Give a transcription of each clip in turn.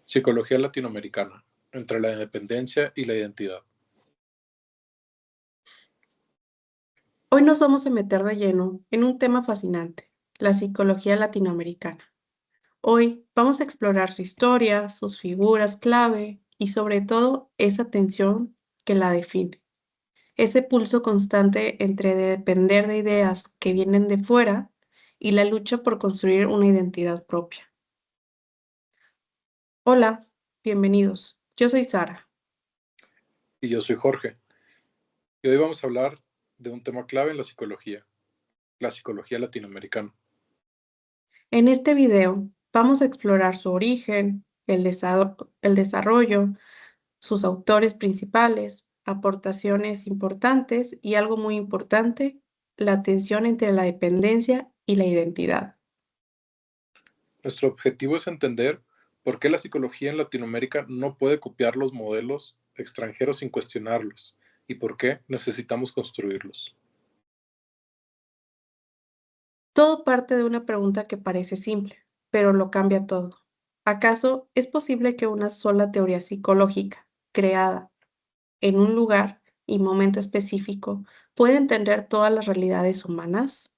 Psicología latinoamericana, entre la independencia y la identidad. Hoy nos vamos a meter de lleno en un tema fascinante, la psicología latinoamericana. Hoy vamos a explorar su historia, sus figuras clave y sobre todo esa tensión que la define. Ese pulso constante entre depender de ideas que vienen de fuera y la lucha por construir una identidad propia. Hola, bienvenidos. Yo soy Sara. Y yo soy Jorge. Y hoy vamos a hablar de un tema clave en la psicología latinoamericana. En este video vamos a explorar su origen, el desarrollo, sus autores principales, aportaciones importantes y algo muy importante, la tensión entre la dependencia y la identidad. Nuestro objetivo es entender por qué la psicología en Latinoamérica no puede copiar los modelos extranjeros sin cuestionarlos y por qué necesitamos construirlos. Todo parte de una pregunta que parece simple, pero lo cambia todo. ¿Acaso es posible que una sola teoría psicológica, creada en un lugar y momento específico, pueda entender todas las realidades humanas?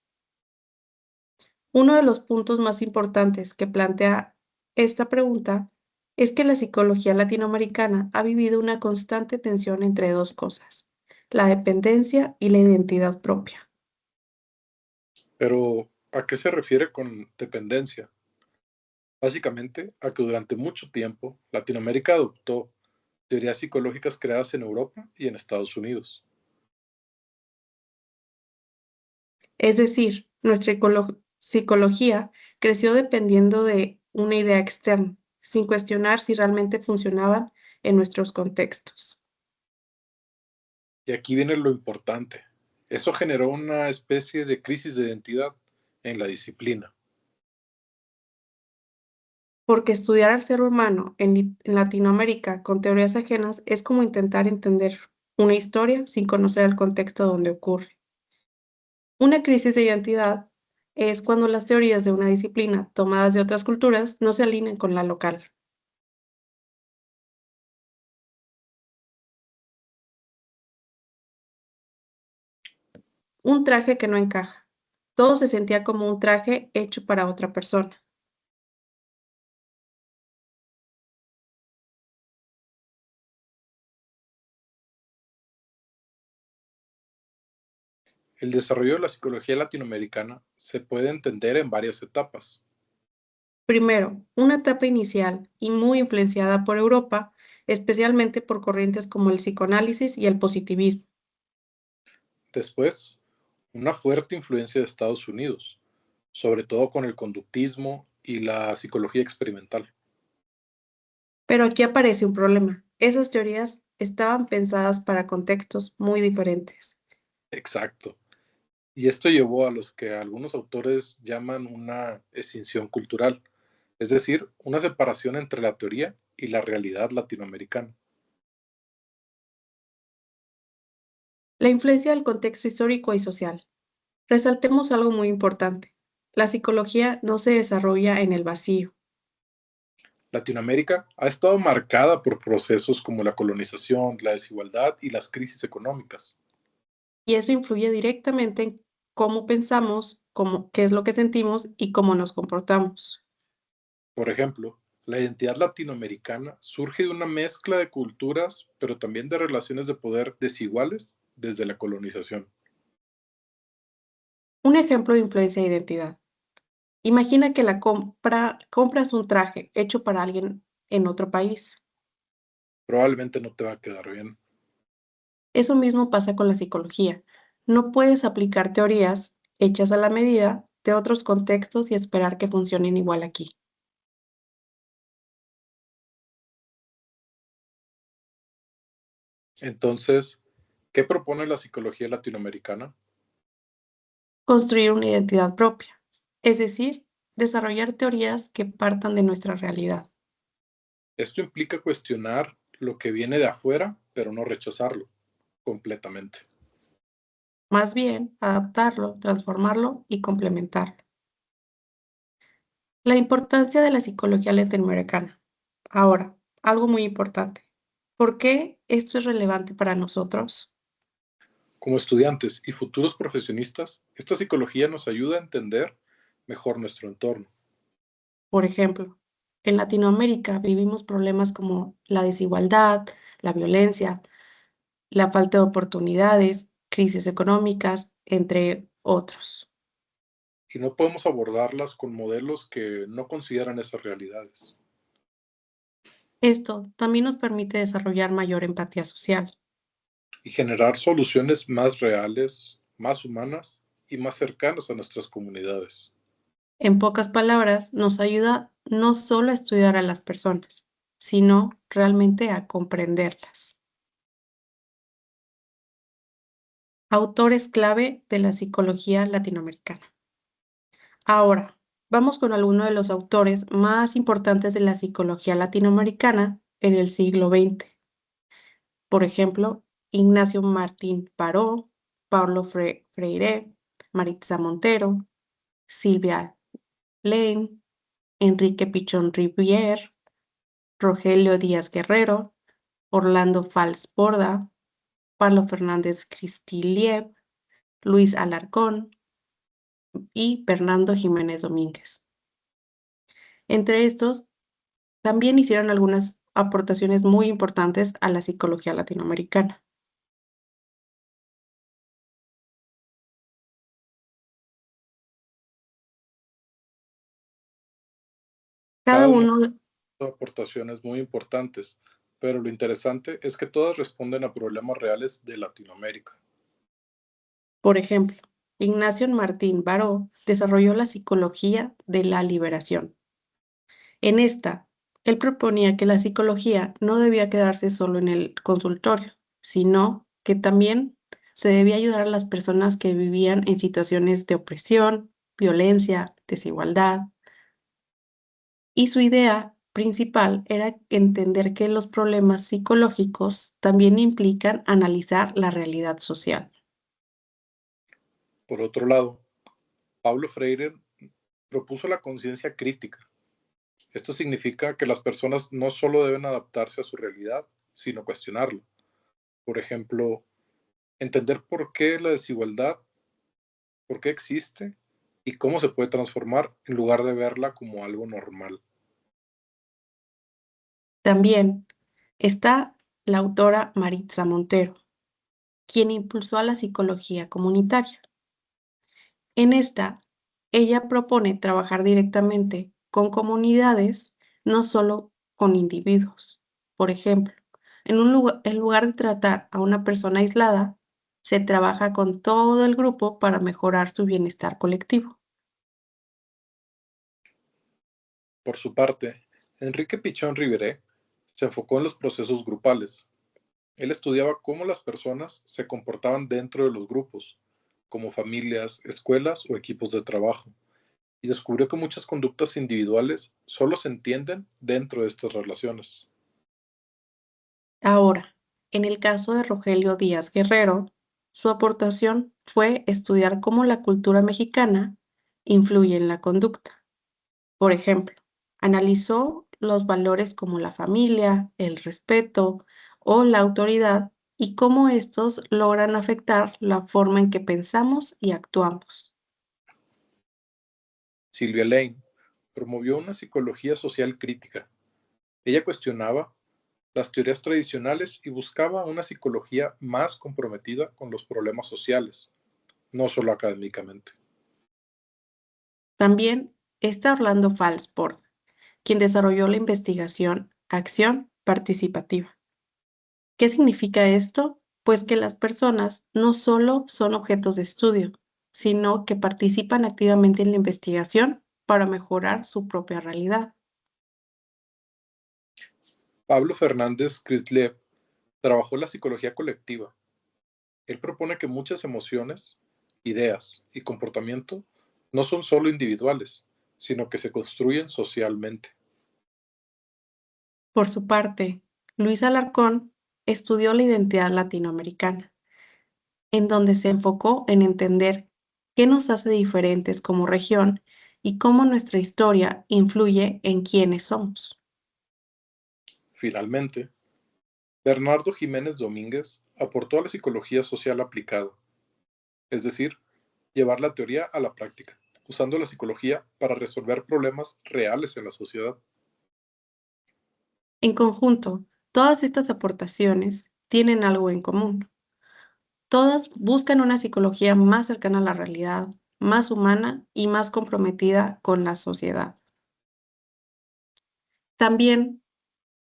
Uno de los puntos más importantes que plantea esta pregunta es que la psicología latinoamericana ha vivido una constante tensión entre dos cosas, la dependencia y la identidad propia. Pero, ¿a qué se refiere con dependencia? Básicamente, a que durante mucho tiempo Latinoamérica adoptó teorías psicológicas creadas en Europa y en Estados Unidos. Es decir, nuestra psicología creció dependiendo de una idea externa, sin cuestionar si realmente funcionaban en nuestros contextos. Y aquí viene lo importante. Eso generó una especie de crisis de identidad en la disciplina. Porque estudiar al ser humano en Latinoamérica con teorías ajenas es como intentar entender una historia sin conocer el contexto donde ocurre. Una crisis de identidad es cuando las teorías de una disciplina tomadas de otras culturas no se alinean con la local. Un traje que no encaja. Todo se sentía como un traje hecho para otra persona. El desarrollo de la psicología latinoamericana se puede entender en varias etapas. Primero, una etapa inicial y muy influenciada por Europa, especialmente por corrientes como el psicoanálisis y el positivismo. Después, una fuerte influencia de Estados Unidos, sobre todo con el conductismo y la psicología experimental. Pero aquí aparece un problema. Esas teorías estaban pensadas para contextos muy diferentes. Exacto. Y esto llevó a los que algunos autores llaman una escinsión cultural, es decir, una separación entre la teoría y la realidad latinoamericana. La influencia del contexto histórico y social. Resaltemos algo muy importante. La psicología no se desarrolla en el vacío, Latinoamérica ha estado marcada por procesos como la colonización, la desigualdad y las crisis económicas. y eso influye directamente en cómo pensamos, qué es lo que sentimos y cómo nos comportamos. Por ejemplo, la identidad latinoamericana surge de una mezcla de culturas, pero también de relaciones de poder desiguales desde la colonización. Un ejemplo de influencia de identidad. Imagina que compras un traje hecho para alguien en otro país. Probablemente no te va a quedar bien. Eso mismo pasa con la psicología. No puedes aplicar teorías hechas a la medida de otros contextos y esperar que funcionen igual aquí. Entonces, ¿qué propone la psicología latinoamericana? Construir una identidad propia, es decir, desarrollar teorías que partan de nuestra realidad. Esto implica cuestionar lo que viene de afuera, pero no rechazarlo completamente. Más bien, adaptarlo, transformarlo y complementarlo. La importancia de la psicología latinoamericana. Ahora, algo muy importante. ¿Por qué esto es relevante para nosotros? Como estudiantes y futuros profesionistas, esta psicología nos ayuda a entender mejor nuestro entorno. Por ejemplo, en Latinoamérica vivimos problemas como la desigualdad, la violencia, la falta de oportunidades, crisis económicas, entre otros. Y no podemos abordarlas con modelos que no consideran esas realidades. Esto también nos permite desarrollar mayor empatía social. Y generar soluciones más reales, más humanas y más cercanas a nuestras comunidades. En pocas palabras, nos ayuda no solo a estudiar a las personas, sino realmente a comprenderlas. Autores clave de la psicología latinoamericana. Ahora, vamos con algunos de los autores más importantes de la psicología latinoamericana en el siglo XX. Por ejemplo, Ignacio Martín Paró, Paulo Freire, Maritza Montero, Silvia Lane, Enrique Pichón Rivière, Rogelio Díaz Guerrero, Orlando Fals Borda, Pablo Fernández Cristiliev, Luis Alarcón y Fernando Jiménez Domínguez. Entre estos, también hicieron algunas aportaciones muy importantes a la psicología latinoamericana. Cada Cada uno uno, hizo aportaciones muy importantes, pero lo interesante es que todas responden a problemas reales de Latinoamérica. por ejemplo, Ignacio Martín Baró desarrolló la psicología de la liberación. En esta, él proponía que la psicología no debía quedarse solo en el consultorio, sino que también se debía ayudar a las personas que vivían en situaciones de opresión, violencia, desigualdad. Y su idea principal era entender que los problemas psicológicos también implican analizar la realidad social. Por otro lado, Paulo Freire propuso la conciencia crítica. Esto significa que las personas no solo deben adaptarse a su realidad, sino cuestionarlo. Por ejemplo, entender por qué la desigualdad, por qué existe y cómo se puede transformar en lugar de verla como algo normal. También está la autora Maritza Montero, quien impulsó a la psicología comunitaria. En esta, ella propone trabajar directamente con comunidades, no solo con individuos. Por ejemplo, en lugar de tratar a una persona aislada, se trabaja con todo el grupo para mejorar su bienestar colectivo. Por su parte, Enrique Pichón Riveré se enfocó en los procesos grupales. Él estudiaba cómo las personas se comportaban dentro de los grupos, como familias, escuelas o equipos de trabajo, y descubrió que muchas conductas individuales solo se entienden dentro de estas relaciones. Ahora, en el caso de Rogelio Díaz Guerrero, su aportación fue estudiar cómo la cultura mexicana influye en la conducta. Por ejemplo, analizó los valores como la familia, el respeto o la autoridad y cómo estos logran afectar la forma en que pensamos y actuamos. Silvia Lane promovió una psicología social crítica. Ella cuestionaba las teorías tradicionales y buscaba una psicología más comprometida con los problemas sociales, no solo académicamente. También está Orlando Falsport, quien desarrolló la investigación Acción Participativa. ¿Qué significa esto? Pues que las personas no solo son objetos de estudio, sino que participan activamente en la investigación para mejorar su propia realidad. Pablo Fernández Crislev trabajó la psicología colectiva. Él propone que muchas emociones, ideas y comportamiento no son solo individuales, sino que se construyen socialmente. Por su parte, Luis Alarcón estudió la identidad latinoamericana, en donde se enfocó en entender qué nos hace diferentes como región y cómo nuestra historia influye en quiénes somos. Finalmente, Bernardo Jiménez Domínguez aportó a la psicología social aplicada, es decir, llevar la teoría a la práctica, usando la psicología para resolver problemas reales en la sociedad. En conjunto, todas estas aportaciones tienen algo en común. Todas buscan una psicología más cercana a la realidad, más humana y más comprometida con la sociedad. También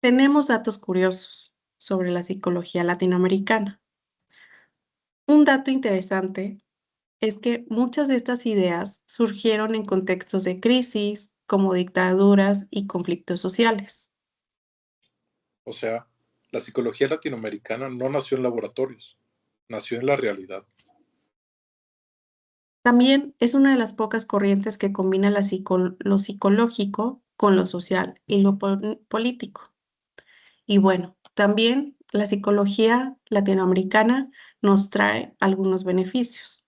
tenemos datos curiosos sobre la psicología latinoamericana. Un dato interesante es que muchas de estas ideas surgieron en contextos de crisis, como dictaduras y conflictos sociales. O sea, la psicología latinoamericana no nació en laboratorios, nació en la realidad. También es una de las pocas corrientes que combina lo psicológico con lo social y lo político. Y bueno, también la psicología latinoamericana nos trae algunos beneficios.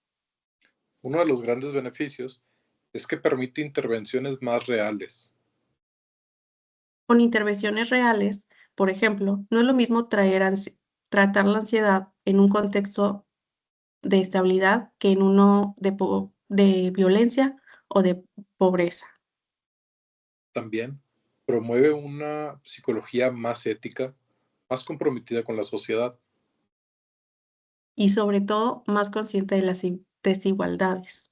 Uno de los grandes beneficios es que permite intervenciones más reales. Con intervenciones reales, por ejemplo, no es lo mismo tratar la ansiedad en un contexto de estabilidad que en uno de violencia o de pobreza. También promueve una psicología más ética, más comprometida con la sociedad. Y sobre todo más consciente de las desigualdades.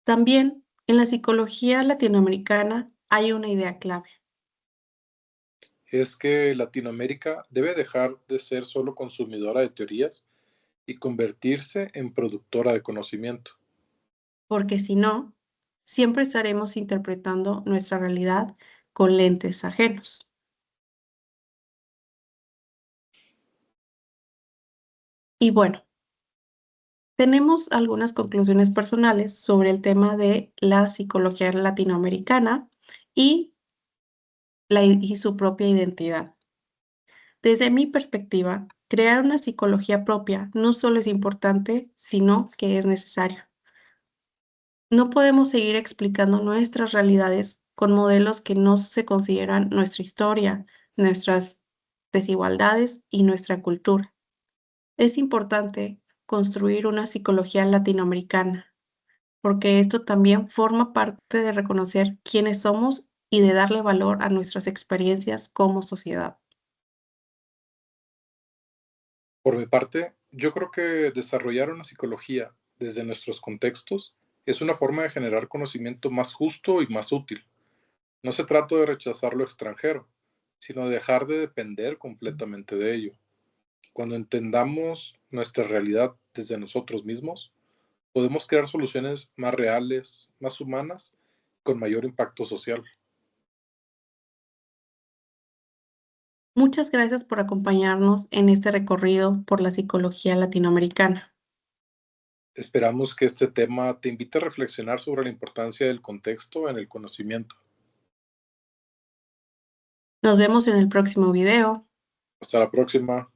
También en la psicología latinoamericana hay una idea clave. Es que Latinoamérica debe dejar de ser solo consumidora de teorías y convertirse en productora de conocimiento. Porque si no, siempre estaremos interpretando nuestra realidad con lentes ajenos. Y bueno, tenemos algunas conclusiones personales sobre el tema de la psicología latinoamericana y, y su propia identidad. Desde mi perspectiva, crear una psicología propia no solo es importante, sino que es necesario. No podemos seguir explicando nuestras realidades con modelos que no se consideran nuestra historia, nuestras desigualdades y nuestra cultura. Es importante construir una psicología latinoamericana, porque esto también forma parte de reconocer quiénes somos y de darle valor a nuestras experiencias como sociedad. Por mi parte, yo creo que desarrollar una psicología desde nuestros contextos es una forma de generar conocimiento más justo y más útil. No se trata de rechazar lo extranjero, sino de dejar de depender completamente de ello. Cuando entendamos nuestra realidad desde nosotros mismos, podemos crear soluciones más reales, más humanas, con mayor impacto social. Muchas gracias por acompañarnos en este recorrido por la psicología latinoamericana. Esperamos que este tema te invite a reflexionar sobre la importancia del contexto en el conocimiento. Nos vemos en el próximo video. Hasta la próxima.